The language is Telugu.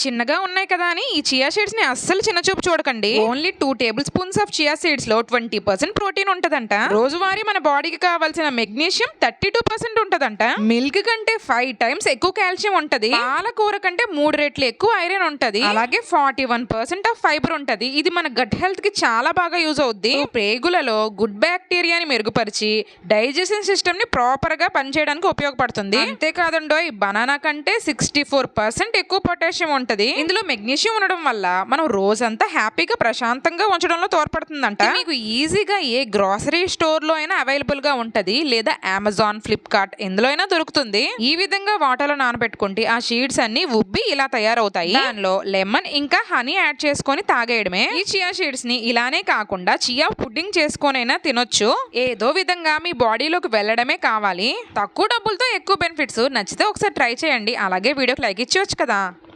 చిన్నగా ఉన్నాయి కదా అని ఈ చియా సీడ్స్ ని అస్సలు చిన్న చూపు చూడకండి. Only 2 table spoons of chia seeds లో 20% ప్రోటీన్ ఉంటదంట. రోజువారీ మన బాడీకి కావాల్సిన మెగ్నీషియం 32% ఉంటదంట. మిల్క్ కంటే 5 టైమ్స్ ఎక్కువ కాల్షియం ఉంటది. పాలకూర కంటే 3 రెట్లు ఎక్కువ ఐరన్ ఉంటది. అలాగే 41% ఆఫ్ ఫైబర్ ఉంటది. ఇది మన గట్ హెల్త్ కి చాలా బాగా యూజ్ అవుద్ది. ప్రేగులలో గుడ్ బ్యాక్టీరియాని మెరుగుపరిచి డైజెషన్ సిస్టమ్ ని ప్రాపర్ గా పనిచేయడానికి ఉపయోగపడుతుంది. అంతేకాదండోయ్, బనానా కంటే 64% ఎక్కువ పొటాషియం ఉంటది. ఇందులో మెగ్నీషియం ఉండడం వల్ల మనం రోజంతా హ్యాపీగా ప్రశాంతంగా ఉంచడంలో తోడ్పడుతుందంట. మీకు ఈజీగా ఏ గ్రోసరీ స్టోర్ లో అయినా అవైలబుల్ గా ఉంటది, లేదా అమెజాన్, ఫ్లిప్కార్ట్ ఎందులో అయినా దొరుకుతుంది. ఈ విధంగా వాటర్లో నానబెట్టుకుంటే ఆ షీడ్స్ అన్ని ఉబ్బి ఇలా తయారవుతాయి. దానిలో లెమన్ ఇంకా హనీ యాడ్ చేసుకొని తాగేయడమే. ఈ చియా సీడ్స్ ని ఇలానే కాకుండా చియా పుడ్డింగ్ చేసుకొనైనా తినొచ్చు. ఏదో విధంగా మీ బాడీలోకి వెళ్ళడమే కావాలి. తక్కువ డబ్బులతో ఎక్కువ బెనిఫిట్స్. నచ్చితే ఒకసారి ట్రై చేయండి. అలాగే వీడియోకి లైక్ ఇచ్చేవచ్చు కదా.